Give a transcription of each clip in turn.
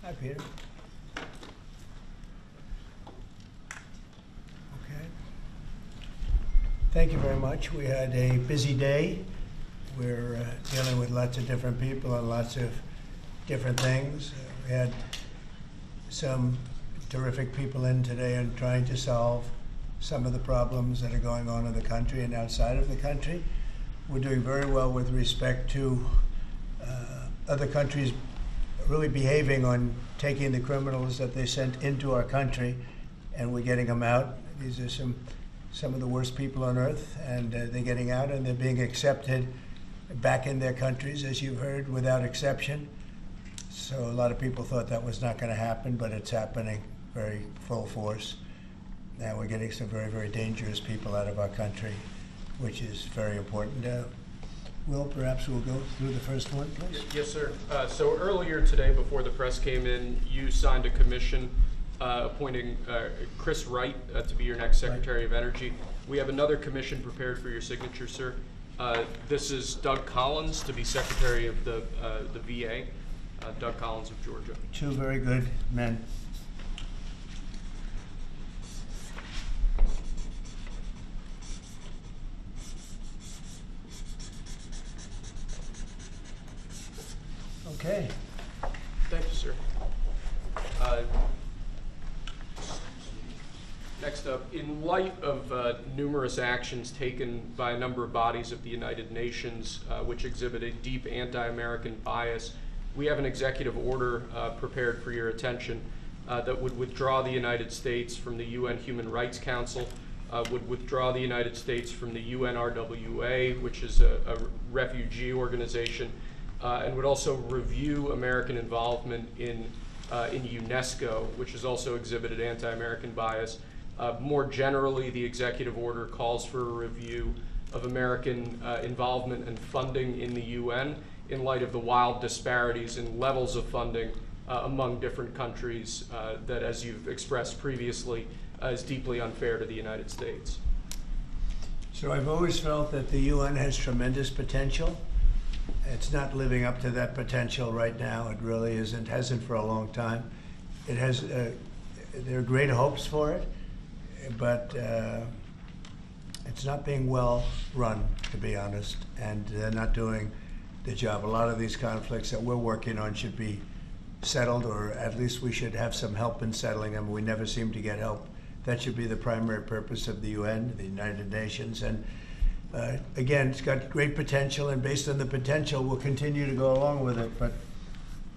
Hi, Peter. Okay. Thank you very much. We had a busy day. We're dealing with lots of different people and lots of different things. We had some terrific people in today and trying to solve some of the problems that are going on in the country and outside of the country. We're doing very well with respect to other countries really behaving on taking the criminals that they sent into our country, and we're getting them out. These are some of the worst people on earth, and they're getting out and they're being accepted back in their countries, as you've heard, without exception. So a lot of people thought that was not going to happen, but it's happening very full force. Now we're getting some very, very dangerous people out of our country, which is very important. Will, perhaps we'll go through the first one, please. Yes, sir. So earlier today, before the press came in, you signed a commission appointing Chris Wright to be your next Secretary of Energy. We have another commission prepared for your signature, sir. This is Doug Collins to be Secretary of the VA, Doug Collins of Georgia. Two very good men. Okay. Thank you, sir. Next up, in light of numerous actions taken by a number of bodies of the United Nations which exhibit a deep anti-American bias, we have an executive order prepared for your attention that would withdraw the United States from the UN Human Rights Council, would withdraw the United States from the UNRWA, which is a refugee organization, and would also review American involvement in UNESCO, which has also exhibited anti-American bias. More generally, the executive order calls for a review of American involvement and funding in the UN in light of the wild disparities in levels of funding among different countries that, as you've expressed previously, is deeply unfair to the United States. So I've always felt that the UN has tremendous potential. It's not living up to that potential right now. It really isn't, hasn't for a long time. It has, there are great hopes for it, but it's not being well run, to be honest, and they're not doing the job. A lot of these conflicts that we're working on should be settled, or at least we should have some help in settling them. We never seem to get help. That should be the primary purpose of the UN, the United Nations. And again, it's got great potential, and based on the potential, we'll continue to go along with it, but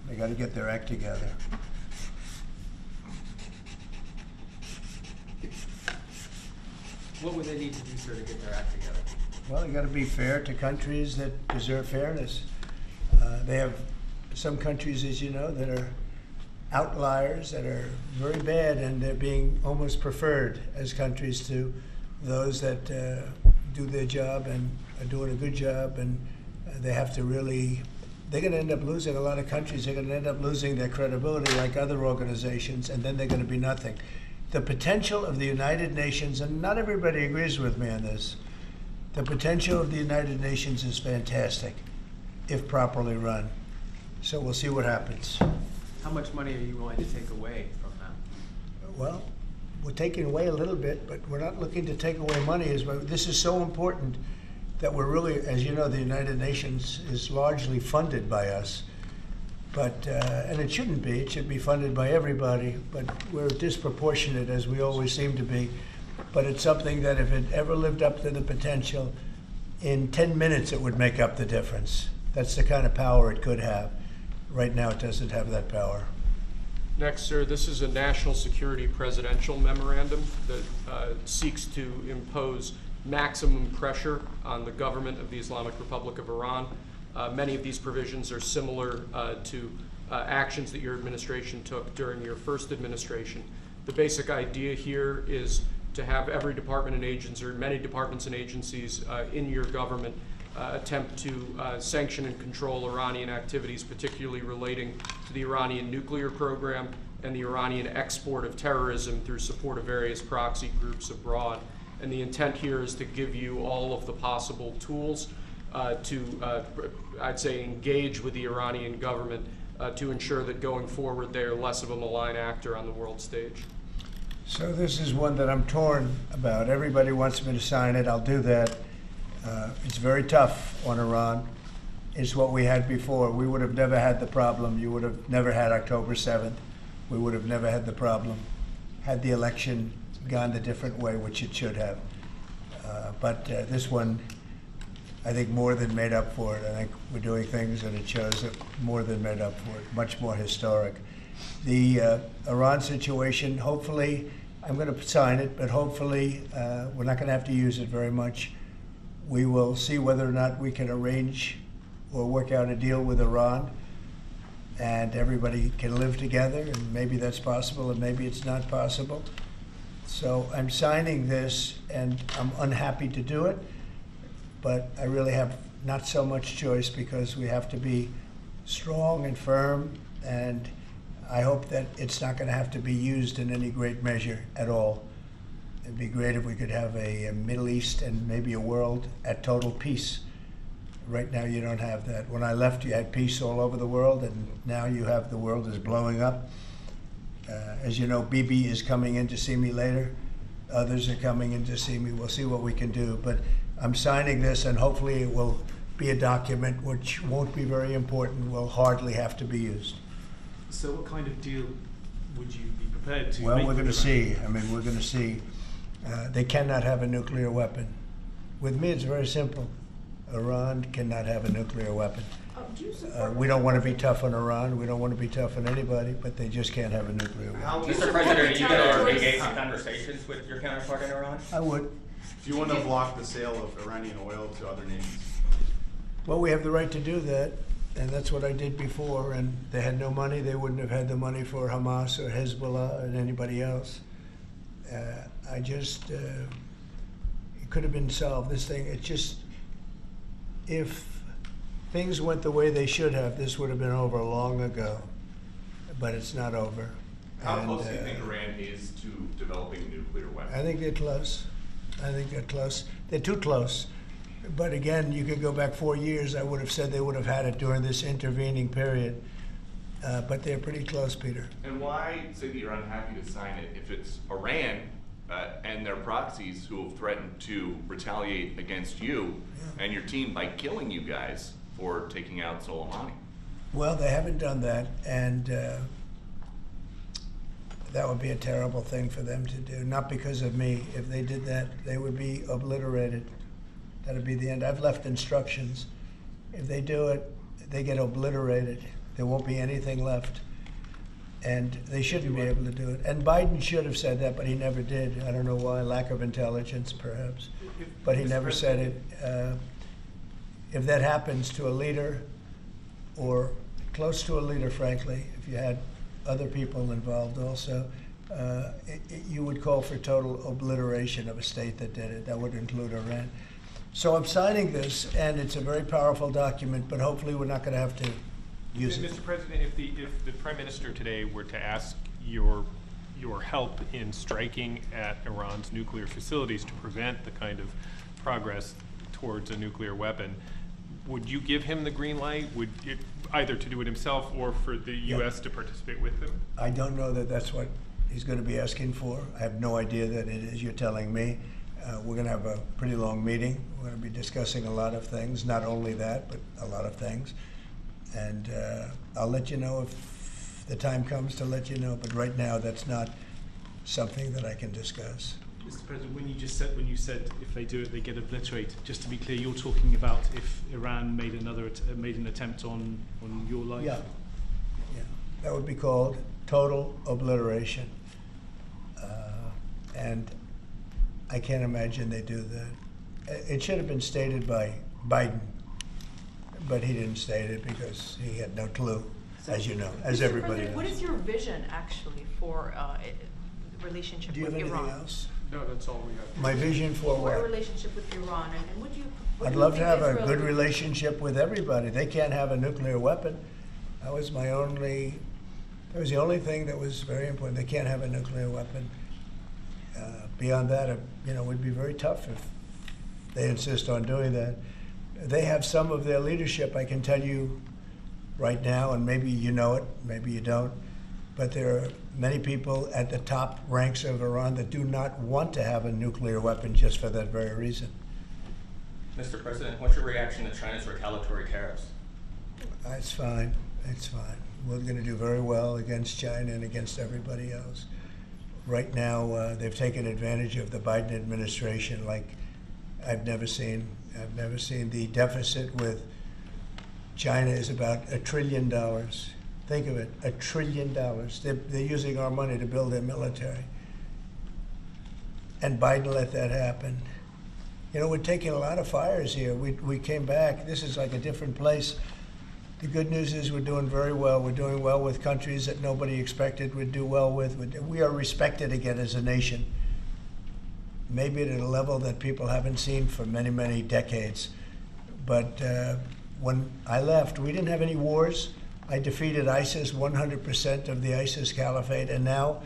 they got to get their act together. What would they need to do, sir, to get their act together? Well, you got to be fair to countries that deserve fairness. They have some countries, as you know, that are outliers, that are very bad, and they're being almost preferred as countries to those that do their job and are doing a good job, and they have to really, they're going to end up losing, a lot of countries are going to end up losing their credibility like other organizations, and then they're going to be nothing. The potential of the United Nations, and not everybody agrees with me on this, the potential of the United Nations is fantastic if properly run. So we'll see what happens. How much money are you willing to take away from them? Well, we're taking away a little bit, but we're not looking to take away money. This is so important that we're really, as you know, the United Nations is largely funded by us. But, and it shouldn't be, it should be funded by everybody, but we're disproportionate, as we always seem to be. But it's something that if it ever lived up to the potential, in 10 minutes it would make up the difference. That's the kind of power it could have. Right now it doesn't have that power. Next, sir, this is a national security presidential memorandum that seeks to impose maximum pressure on the government of the Islamic Republic of Iran. Many of these provisions are similar to actions that your administration took during your first administration. The basic idea here is to have every department and agency, or many departments and agencies in your government attempt to sanction and control Iranian activities, particularly relating to the Iranian nuclear program and the Iranian export of terrorism through support of various proxy groups abroad. And the intent here is to give you all of the possible tools to, I'd say, engage with the Iranian government to ensure that going forward they're less of a malign actor on the world stage? So this is one that I'm torn about. Everybody wants me to sign it. I'll do that. It's very tough on Iran. It's what we had before. We would have never had the problem. You would have never had October 7th. We would have never had the problem had the election gone the different way, which it should have. But this one, I think, more than made up for it. I think we're doing things, and it shows that more than made up for it, much more historic. The Iran situation, hopefully, I'm going to sign it, but hopefully we're not going to have to use it very much. We will see whether or not we can arrange or work out a deal with Iran, and everybody can live together, and maybe that's possible, and maybe it's not possible. So I'm signing this, and I'm unhappy to do it, but I really have not so much choice because we have to be strong and firm, and I hope that it's not going to have to be used in any great measure at all. It'd be great if we could have a Middle East and maybe a world at total peace. Right now you don't have that. When I left, you had peace all over the world, and now you have the world is blowing up. As you know, Bibi is coming in to see me later. Others are coming in to see me. We'll see what we can do. But I'm signing this, and hopefully it will be a document which won't be very important, will hardly have to be used. So what kind of deal would you be prepared to Well, make we're going to with see. I mean, we're going to see. They cannot have a nuclear weapon. With me, it's very simple. Iran cannot have a nuclear weapon. Do you support We don't want to be tough on Iran. We don't want to be tough on anybody, but they just can't have a nuclear weapon. do you Mr. support President, are you going to retaliatory- engage in conversations with your counterpart in Iran? I would. Do you want to block the sale of Iranian oil to other nations? Well, we have the right to do that, and that's what I did before. And they had no money. They wouldn't have had the money for Hamas or Hezbollah and anybody else. It could have been solved. This thing, it just, if things went the way they should have, this would have been over long ago. But it's not over. How And, close do you think Iran is to developing a nuclear weapon? I think they're close. I think they're close. They're too close. But again, you could go back 4 years. I would have said they would have had it during this intervening period. But they're pretty close, Peter. And why say that you're unhappy to sign it if it's Iran and their proxies who have threatened to retaliate against you and your team by killing you guys for taking out Soleimani? Well, they haven't done that, and that would be a terrible thing for them to do. Not because of me. If they did that, they would be obliterated. That would be the end. I've left instructions. If they do it, they get obliterated. There won't be anything left. And they shouldn't be able to do it. And Biden should have said that, but he never did. I don't know why. Lack of intelligence, perhaps. But he never said it. If that happens to a leader, or close to a leader, frankly, if you had other people involved also, you would call for total obliteration of a state that did it. That would include Iran. So I'm signing this, and it's a very powerful document, but hopefully we're not going to have to use it. Mr. President, if the Prime Minister today were to ask your help in striking at Iran's nuclear facilities to prevent the kind of progress towards a nuclear weapon, would you give him the green light? Would it, either to do it himself or for the U.S. to participate with him? I don't know that that's what he's going to be asking for. I have no idea that it is. You're telling me. We're going to have a pretty long meeting. We're going to be discussing a lot of things, not only that, but a lot of things. And I'll let you know if the time comes to let you know. But right now, that's not something that I can discuss. Mr. President, when you said if they do it, they get obliterated. Just to be clear, you're talking about if Iran made an attempt on your life. Yeah, that would be called total obliteration. And I can't imagine they do that. It should have been stated by Biden, but he didn't state it because he had no clue, as you know, as Mr. everybody President, what knows. is your vision actually for relationship Do you with have anything Iran? else? No, that's all we have. My vision for For a what? relationship with Iran, and what do you? what I'd do you love to think have a Israel good would- relationship with everybody. They can't have a nuclear weapon. That was the only thing that was very important. They can't have a nuclear weapon. Beyond that, it would be very tough if they insist on doing that. They have some of their leadership, I can tell you, right now, and maybe you know it, maybe you don't, but there are many people at the top ranks of Iran that do not want to have a nuclear weapon just for that very reason. Mr. President, what's your reaction to China's retaliatory tariffs? It's fine. It's fine. We're going to do very well against China and against everybody else. Right now, they've taken advantage of the Biden administration like I've never seen. I've never seen. The deficit with China is about $1 trillion. Think of it, $1 trillion. They're using our money to build their military. And Biden let that happen. You know, we're taking a lot of fires here. We came back. This is like a different place. The good news is we're doing very well. We're doing well with countries that nobody expected we'd do well with. We are respected again as a nation, maybe at a level that people haven't seen for many, many decades. But when I left, we didn't have any wars. I defeated ISIS, 100% of the ISIS caliphate, and now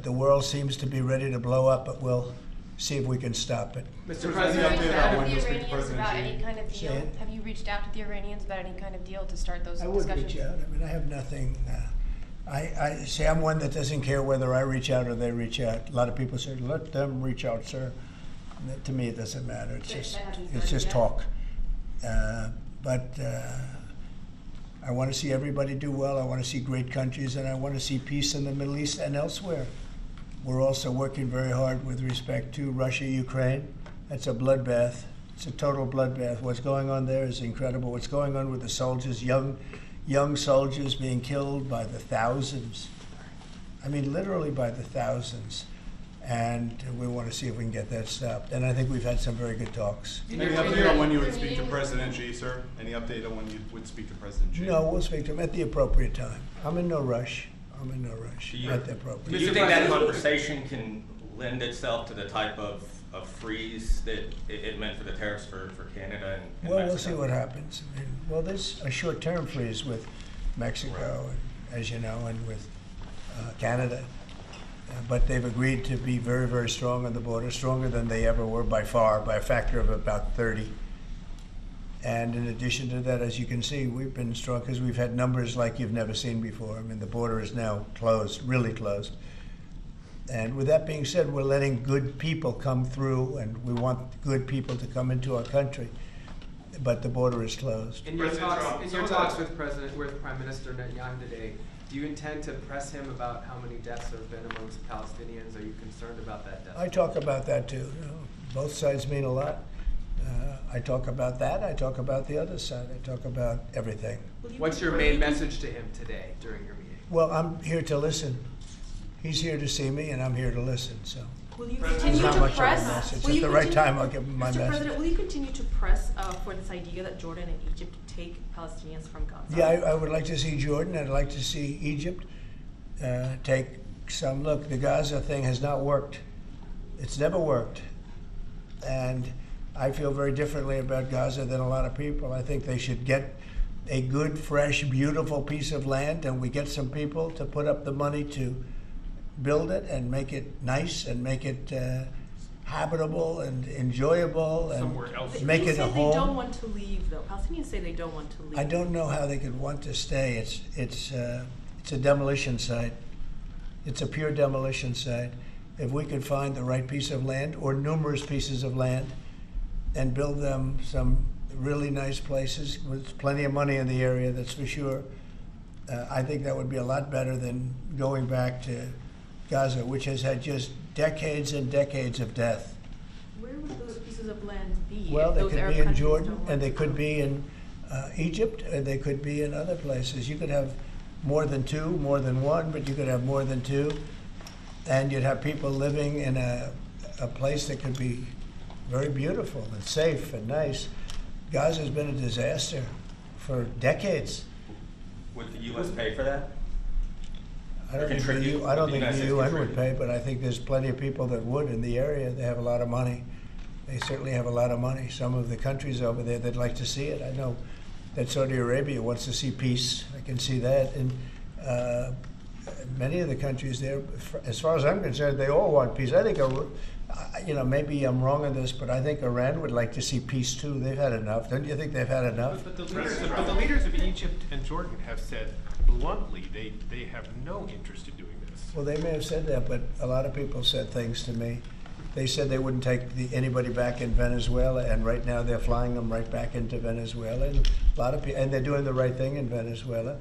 the world seems to be ready to blow up, but we'll see if we can stop it. Mr. Have you President, updated Have on when you you'll reached speak out to to the Iranians President about Xi? any kind of Say deal? it. Have you reached out to the Iranians about any kind of deal to start those I would discussions? reach out. I mean, I have nothing. I say I'm one that doesn't care whether I reach out or they reach out. A lot of people say, "Let them reach out, sir." To me, it doesn't matter. It's But just that hasn't it's just started talk. But I want to see everybody do well. I want to see great countries, and I want to see peace in the Middle East and elsewhere. We're also working very hard with respect to Russia, Ukraine. That's a bloodbath. It's a total bloodbath. What's going on there is incredible. What's going on with the soldiers, young soldiers being killed by the thousands. I mean, literally by the thousands. And we want to see if we can get that stopped. And I think we've had some very good talks. Any update on when you would speak to President Xi, sir? Any update on when you would speak to President Xi? No, we'll speak to him at the appropriate time. I'm in no rush. Do you- At the appropriate Do you Mr. think that President- conversation can lend itself to the type of freeze that it meant for the tariffs for Canada and Well, we'll Mexico? see what happens. I mean, well, there's a short-term freeze with Mexico, as you know, and with Canada. But they've agreed to be very, very strong on the border, stronger than they ever were by far, by a factor of about 30. And in addition to that, as you can see, we've been strong because we've had numbers like you've never seen before. I mean, the border is now closed, really closed. And with that being said, we're letting good people come through, and we want good people to come into our country. But the border is closed. In your President talks, Trump, in some your of the- talks with Prime Minister Netanyahu today, do you intend to press him about how many deaths there have been amongst Palestinians? Are you concerned about that death? I talk about that too. You know, both sides mean a lot. I talk about that. I talk about the other side. I talk about everything. What's your main message to him today during your meeting? Well, I'm here to listen. He's here to see me, and I'm here to listen. So Will you President, continue not to much of a press? message. will At you the right continue- time, I'll give him my Mr. message. President, will you continue to press for this idea that Jordan and Egypt take Palestinians from Gaza? yeah, I would like to see Jordan. I'd like to see Egypt take some look. The Gaza thing has not worked. It's never worked, and I feel very differently about Gaza than a lot of people. I think they should get a good, fresh, beautiful piece of land, and we get some people to put up the money to build it and make it nice and make it habitable and enjoyable and Somewhere else. make They it a say they don't home. want to leave, though. Palestinians say they don't want to leave. I don't know how they could want to stay. It's a demolition site. It's a pure demolition site. If we could find the right piece of land or numerous pieces of land and build them some really nice places with plenty of money in the area, that's for sure, I think that would be a lot better than going back to Gaza, which has had just decades and decades of death. Where would those pieces of land be? Well, if they those could Arab be in countries Jordan, don't want and they to could come? be in Egypt, and they could be in other places. You could have more than two, more than one, but you could have more than two. And you'd have people living in a place that could be very beautiful and safe and nice. Gaza's been a disaster for decades. Would the U.S. pay for that? I don't think Contribute? I don't Would the think United the States UN would contribute? pay, but I think there's plenty of people that would in the area. They have a lot of money. They certainly have a lot of money. Some of the countries over there, they'd like to see it. I know that Saudi Arabia wants to see peace. I can see that. And many of the countries there, as far as I'm concerned, they all want peace. I think, maybe I'm wrong on this, but I think Iran would like to see peace too. They've had enough. Don't you think they've had enough? But the leaders of Egypt and Jordan have said bluntly they have no interest in doing this. Well, they may have said that, but a lot of people said things to me. They said they wouldn't take anybody back in Venezuela, and right now they're flying them right back into Venezuela. And a lot of people, and they're doing the right thing in Venezuela.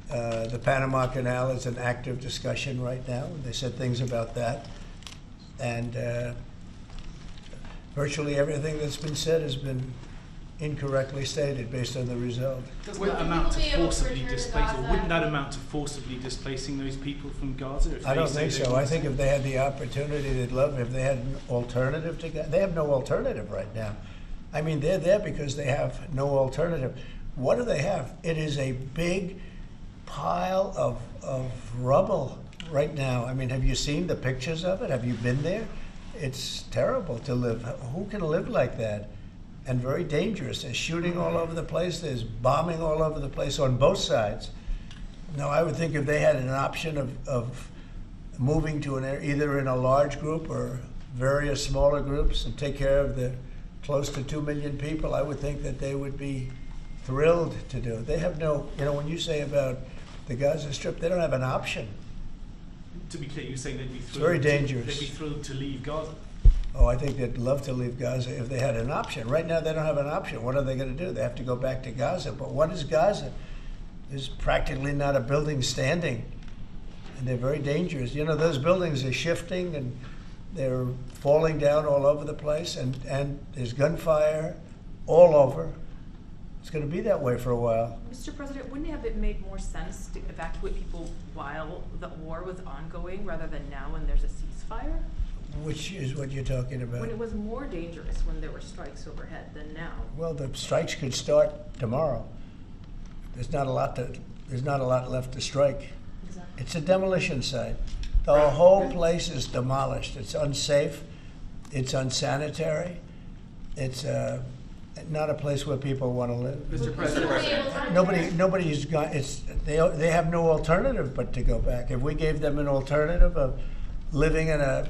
The Panama Canal is an active discussion right now. They said things about that, and virtually everything that's been said has been incorrectly stated based on the result. Doesn't that amount to forcibly displace, or wouldn't that amount to forcibly displacing those people from Gaza? If I don't say think they so. want I think to? if they had the opportunity, they'd love it. If they had an alternative to Gaza. They have no alternative right now. I mean, they're there because they have no alternative. What do they have? It is a big pile of rubble right now. I mean, have you seen the pictures of it? Have you been there? It's terrible to live. Who can live like that? And very dangerous. There's shooting all over the place. There's bombing all over the place on both sides. No, I would think if they had an option of moving to an area, either in a large group or various smaller groups, and take care of the close to 2 million people, I would think that they would be thrilled to do it. They have no, when you say about the Gaza Strip, they don't have an option. To be clear, you're saying they'd be thrilled. Very dangerous. They'd be thrilled to leave Gaza. Oh, I think they'd love to leave Gaza if they had an option. Right now, they don't have an option. What are they going to do? They have to go back to Gaza. But what is Gaza? There's practically not a building standing, and they're very dangerous. Those buildings are shifting, and they're falling down all over the place, and there's gunfire all over. It's going to be that way for a while. Mr. President, wouldn't it have made more sense to evacuate people while the war was ongoing rather than now when there's a ceasefire? Which is what you're talking about. When it was more dangerous when there were strikes overhead than now. Well, the strikes could start tomorrow. There's not a lot left to strike. Exactly. It's a demolition site. The whole place is demolished. It's unsafe. It's unsanitary. It's not a place where people want to live. Mr. President. Nobody's gone. They have no alternative but to go back. If we gave them an alternative of living in a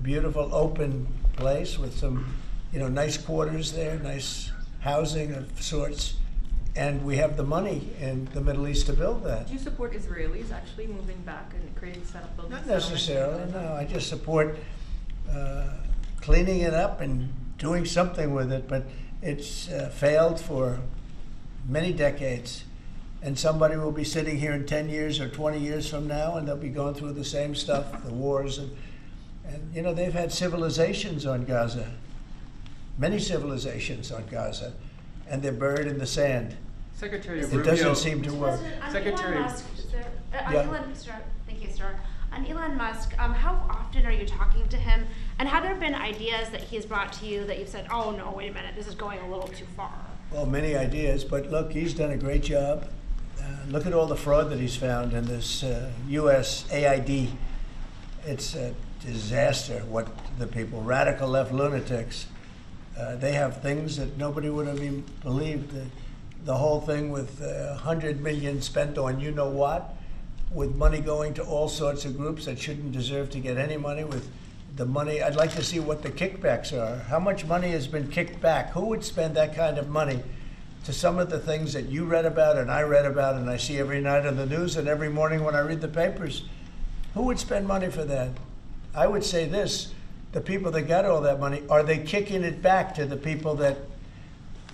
beautiful open place with some, nice quarters there, nice housing of sorts, and we have the money in the Middle East to build that. Do you support Israelis actually moving back and creating building Not settlements? necessarily, no. I just support cleaning it up and doing something with it, but it's failed for many decades. And somebody will be sitting here in 10 years or 20 years from now, and they'll be going through the same stuff, the wars. And they've had civilizations on Gaza, many civilizations on Gaza, and they're buried in the sand. Secretary It Rubio. doesn't seem to work. Secretary- Elon Musk, Yeah. thank you, sir. On Elon Musk, how often are you talking to him? And have there been ideas that he's brought to you that you've said, oh no, wait a minute, this is going a little too far? Well, many ideas, but look, he's done a great job. Look at all the fraud that he's found in this U.S. AID. It's a disaster what the people, radical left lunatics, they have things that nobody would have even believed. The whole thing with $100 million spent on you know what, with money going to all sorts of groups that shouldn't deserve to get any money, with the money. I'd like to see what the kickbacks are. How much money has been kicked back? Who would spend that kind of money to some of the things that you read about and I read about and I see every night on the news and every morning when I read the papers? Who would spend money for that? I would say this, the people that got all that money, are they kicking it back to the people that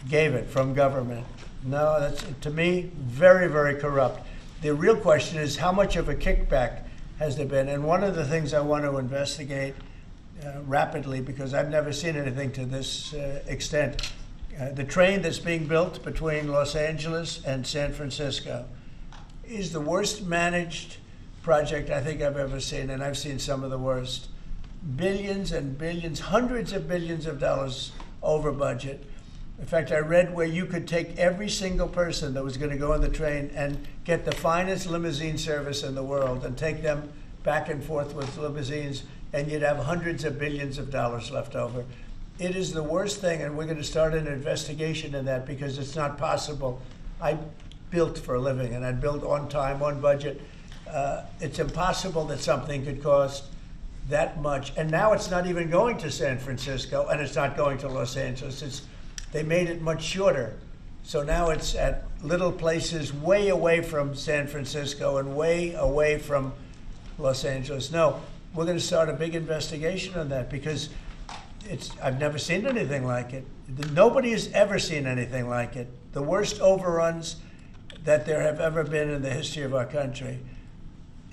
gave it from government? No, that's, to me, very, very corrupt. The real question is how much of a kickback has there been? And one of the things I want to investigate rapidly, because I've never seen anything to this extent, the train that's being built between Los Angeles and San Francisco is the worst managed project I think I've ever seen, and I've seen some of the worst. Billions and billions, hundreds of billions of dollars over budget. In fact, I read where you could take every single person that was going to go on the train and get the finest limousine service in the world and take them back and forth with limousines, and you'd have hundreds of billions of dollars left over. It is the worst thing, and we're going to start an investigation in that because it's not possible. I built for a living, and I built on time, on budget, It's impossible that something could cost that much. And now it's not even going to San Francisco, and it's not going to Los Angeles. They made it much shorter. So now it's at little places way away from San Francisco and way away from Los Angeles. No, we're going to start a big investigation on that because I've never seen anything like it. Nobody has ever seen anything like it. The worst overruns that there have ever been in the history of our country.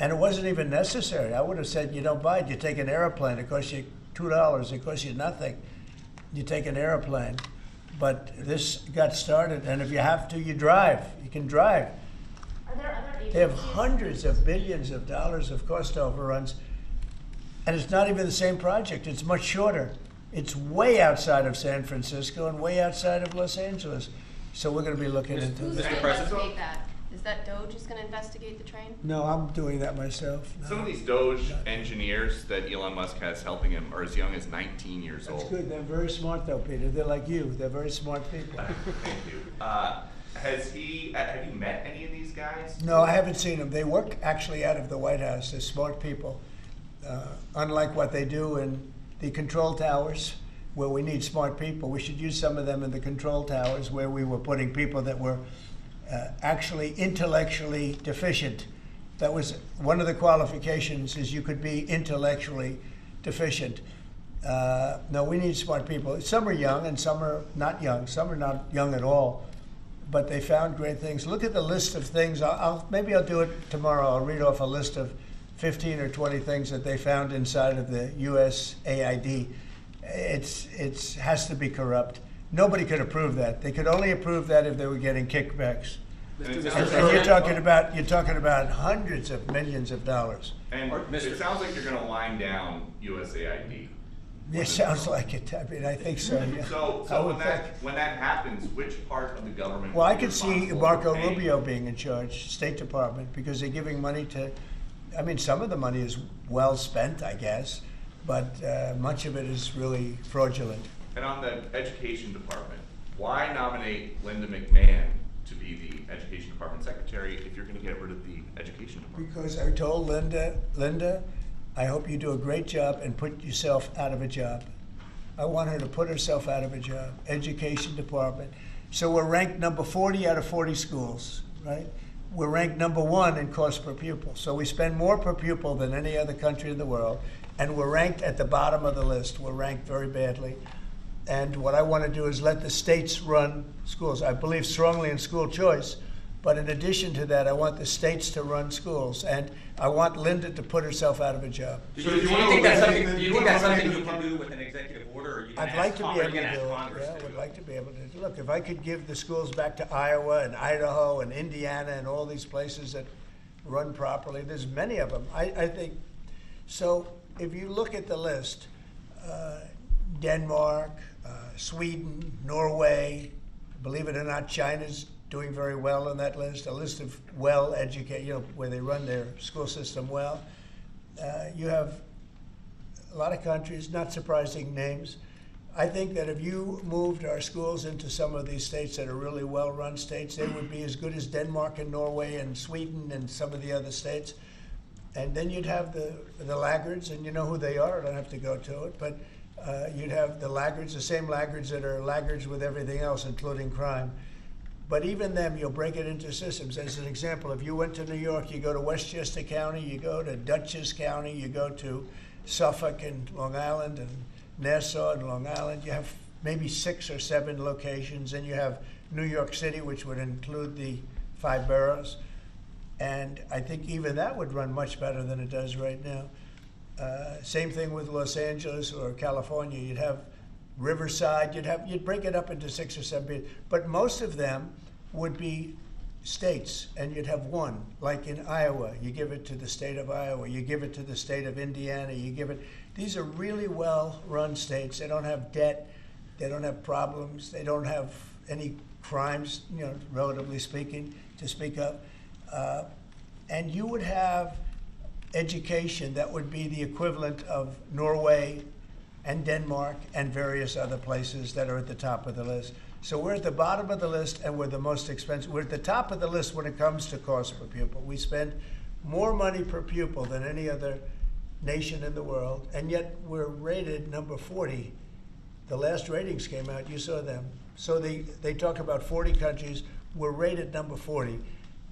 And it wasn't even necessary. I would have said, you don't buy it. You take an airplane. It costs you $2. It costs you nothing. You take an airplane. But this got started, and if you have to, you drive. You can drive. Are there other agencies? They have hundreds of billions of dollars of cost overruns, and it's not even the same project. It's much shorter. It's way outside of San Francisco and way outside of Los Angeles. So we're going to be looking into Who's this. going to Mr. President? investigate that? Is that DOJ is going to investigate the train? No, I'm doing that myself. No. Some of these Doge engineers that Elon Musk has helping him are as young as 19 years That's old. good. They're very smart, though, Peter. They're like you. They're very smart people. Thank you. Have you met any of these guys? No, I haven't seen them. They work actually out of the White House. They're smart people. Unlike what they do in the control towers, where we need smart people, we should use some of them in the control towers where we were putting people that were actually intellectually deficient. That was one of the qualifications, is you could be intellectually deficient. No, we need smart people. Some are young and some are not young. Some are not young at all, but they found great things. Look at the list of things. Maybe I'll do it tomorrow. I'll read off a list of 15 or 20 things that they found inside of the USAID. It has to be corrupt. Nobody could approve that. They could only approve that if they were getting kickbacks. And it And sounds you're talking about hundreds of millions of dollars. and it sounds like you're going to wind down USAID. It sounds like it. I mean, I think so. Yeah. So I would when that happens, which part of the government? Well, I will be could see responsible Marco for paying? Rubio being in charge, State Department, because they're giving money to. I mean, some of the money is well spent, I guess, but much of it is really fraudulent. And on the education department, why nominate Linda McMahon to be the education department secretary if you're going to get rid of the education department? Because I told Linda, I hope you do a great job and put yourself out of a job. I want her to put herself out of a job. Education department. So we're ranked number 40 out of 40 schools, right? We're ranked number 1 in cost per pupil. So we spend more per pupil than any other country in the world, and we're ranked at the bottom of the list. We're ranked very badly. And what I want to do is let the states run schools. I believe strongly in school choice, but in addition to that, I want the states to run schools, and I want Linda to put herself out of a job. Do So you you wanna think that's eliminate something, the- do you you think wanna that's something eliminate you the can pub- do with an executive order, or are you gonna I'd like ask, to be are able you to gonna do ask it. Congress Yeah, to I do would it? like to be able to. Look, if I could give the schools back to Iowa and Idaho and Indiana and all these places that run properly, there's many of them. I think, so if you look at the list, Denmark, Sweden, Norway, believe it or not, China's doing very well on that list, a list of well-educated, where they run their school system well. You have a lot of countries, not surprising names. I think that if you moved our schools into some of these states that are really well-run states, they would be as good as Denmark and Norway and Sweden and some of the other states. And then you'd have the laggards, and you know who they are. I don't have to go to it, but you'd have the laggards, the same laggards that are laggards with everything else, including crime. But even them, you'll break it into systems. As an example, if you went to New York, you go to Westchester County, you go to Dutchess County, you go to Suffolk and Long Island and Nassau and Long Island. You have maybe 6 or 7 locations, and you have New York City, which would include the 5 boroughs. And I think even that would run much better than it does right now. Same thing with Los Angeles or California. You'd have Riverside. You'd break it up into 6 or 7, but most of them would be states, and you'd have one. Like in Iowa, you give it to the state of Iowa. You give it to the state of Indiana. You give it. These are really well-run states. They don't have debt. They don't have problems. They don't have any crimes, relatively speaking, to speak of. And you would have education that would be the equivalent of Norway and Denmark and various other places that are at the top of the list. So we're at the bottom of the list, and we're the most expensive. We're at the top of the list when it comes to cost per pupil. We spend more money per pupil than any other nation in the world, and yet we're rated number 40. The last ratings came out, you saw them. So they talk about 40 countries, we're rated number 40.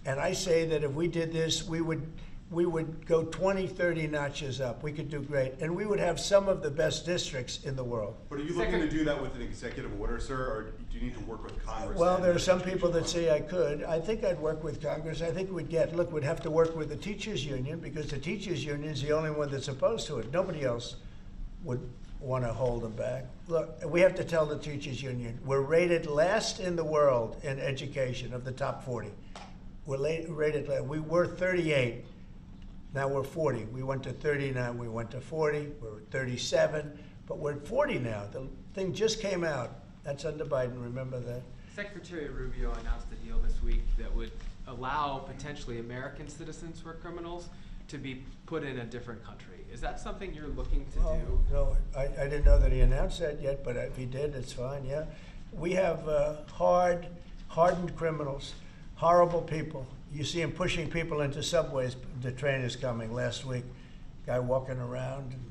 And I say that if we did this, we would go 20, 30 notches up. We could do great. And we would have some of the best districts in the world. But are you looking to do that with an executive order, sir, or do you need to work with Congress? Well, and there are the some teachers people that union? say I could. I think I'd work with Congress. I think we'd have to work with the teachers union, because the teachers union is the only one that's opposed to it. Nobody else would want to hold them back. Look, we have to tell the teachers union, we're rated last in the world in education of the top 40. We're rated last. We were 38. Now we're 40. We went to 39. We went to 40. We're at 37. But we're at 40 now. The thing just came out. That's under Biden. Remember that? Secretary Rubio announced a deal this week that would allow potentially American citizens who are criminals to be put in a different country. Is that something you're looking to do? No, I didn't know that he announced that yet, but if he did, it's fine, yeah. We have hardened criminals, horrible people. You see him pushing people into subways. The train is coming last week. Guy walking around and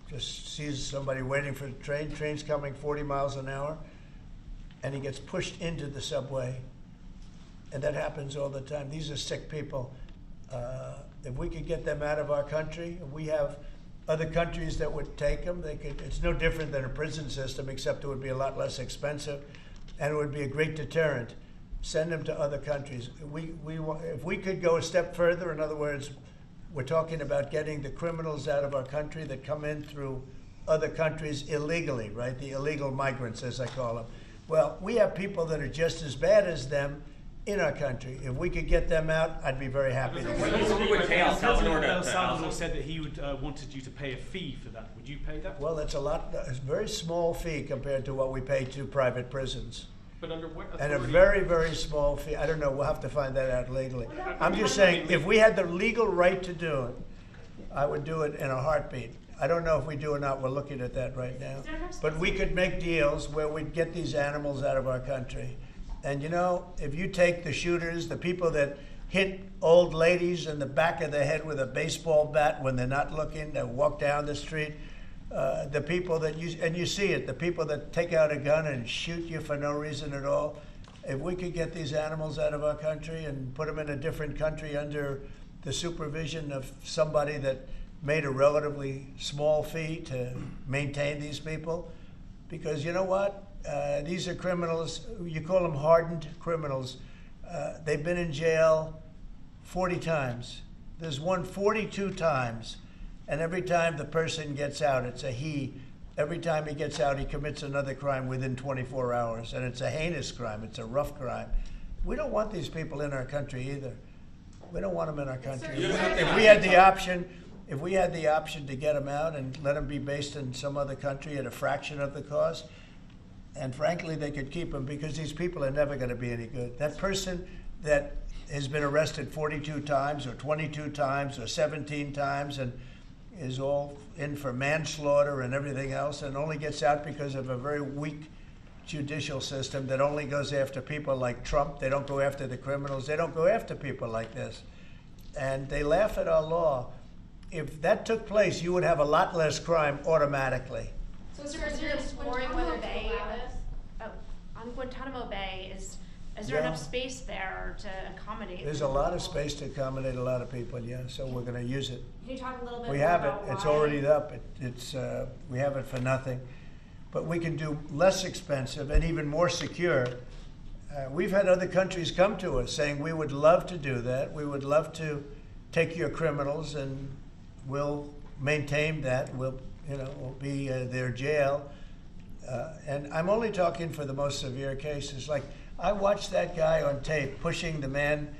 just sees somebody waiting for the train. Train's coming 40 miles an hour, and he gets pushed into the subway. And that happens all the time. These are sick people. If we could get them out of our country, we have other countries that would take them. It's no different than a prison system, except it would be a lot less expensive, and it would be a great deterrent. Send them to other countries. If we could go a step further, in other words, we're talking about getting the criminals out of our country that come in through other countries illegally, right? The illegal migrants, as I call them. Well, we have people that are just as bad as them in our country. If we could get them out, I'd be very happy. El Salvador said that he would wanted you to pay a fee for that. Would you pay that? Well, it's a very small fee compared to what we pay to private prisons. But under what authority? And a very, very small fee. I don't know, we'll have to find that out legally. I'm just saying, if we had the legal right to do it, I would do it in a heartbeat. I don't know if we do or not, we're looking at that right now. But we could make deals where we'd get these animals out of our country. And you know, if you take the shooters, the people that hit old ladies in the back of the head with a baseball bat when they're not looking, that walk down the street, the people that you see it, the people that take out a gun and shoot you for no reason at all. If we could get these animals out of our country and put them in a different country under the supervision of somebody that made a relatively small fee to maintain these people, because you know what? These are criminals, you call them hardened criminals. They've been in jail 40 times. There's one 42 times. And every time the person gets out, it's a he. Every time he gets out, he commits another crime within 24 hours. And it's a heinous crime. It's a rough crime. We don't want these people in our country either. We don't want them in our country. If we had the option to get them out and let them be based in some other country at a fraction of the cost, and frankly, they could keep them, because these people are never going to be any good. That person that has been arrested 42 times or 22 times or 17 times and is all in for manslaughter and everything else, and only gets out because of a very weak judicial system that only goes after people like Trump. They don't go after the criminals. They don't go after people like this. And they laugh at our law. If that took place, you would have a lot less crime automatically. So, Mr. President, exploring whether they, on Guantanamo Bay, is there enough space there to accommodate? There's a lot of space to accommodate a lot of people, yeah, so we're going to use it. Can you talk a little bit We more have it, about it's why? already up, we have it for nothing. But we can do less expensive and even more secure. We've had other countries come to us saying, we would love to do that. We would love to take your criminals and we'll maintain that. We'll be their jail. And I'm only talking for the most severe cases. Like, I watched that guy on tape pushing the man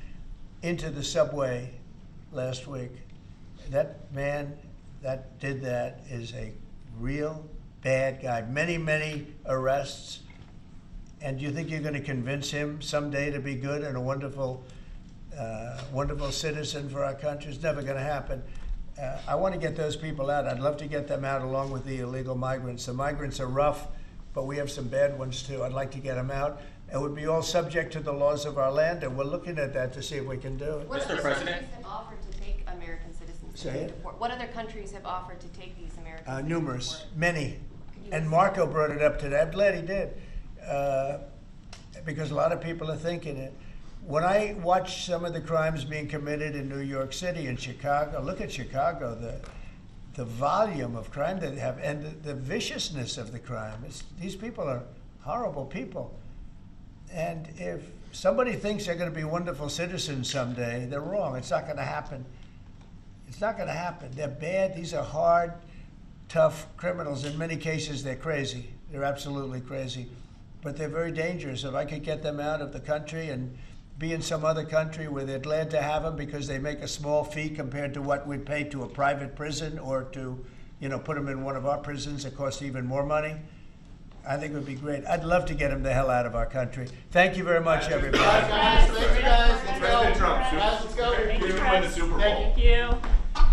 into the subway last week. That man that did that is a real bad guy. Many, many arrests. And do you think you're going to convince him someday to be good and a wonderful, wonderful citizen for our country? It's never going to happen. I want to get those people out. I'd love to get them out along with the illegal migrants. The migrants are rough, but we have some bad ones too. I'd like to get them out. It would be all subject to the laws of our land, and we're looking at that to see if we can do it. What if the president offered to take Say it. What other countries have offered to take these Americans? Numerous, many. Could you And list Marco them? brought it up today. I'm glad he did. Because a lot of people are thinking it. When I watch some of the crimes being committed in New York City and Chicago, look at Chicago, the volume of crime that they have and the viciousness of the crime. These people are horrible people. And if somebody thinks they're going to be wonderful citizens someday, they're wrong. It's not going to happen. It's not going to happen. They're bad. These are hard, tough criminals. In many cases, they're crazy. They're absolutely crazy. But they're very dangerous. If I could get them out of the country and be in some other country where they're glad to have them because they make a small fee compared to what we'd pay to a private prison or to, put them in one of our prisons that costs even more money, I think it would be great. I'd love to get them the hell out of our country. Thank you very much, everybody. President Trump, win the Super Bowl. Thank you.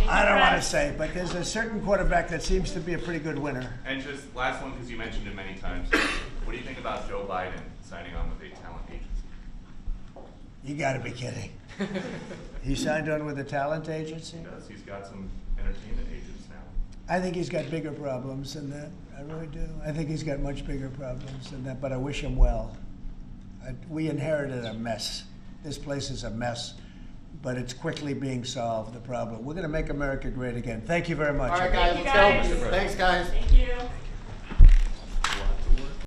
I don't want to say, but there's a certain quarterback that seems to be a pretty good winner. And just last one, because you mentioned it many times. What do you think about Joe Biden signing on with a talent agency? You got to be kidding. He signed on with a talent agency? He does. He's got some entertainment agents now. I think he's got bigger problems than that. I really do. I think he's got much bigger problems than that, but I wish him well. We inherited a mess. This place is a mess, but it's quickly being solved, the problem. We're going to make America great again. Thank you very much. All right, guys, let's go. Thanks, guys. Thank you.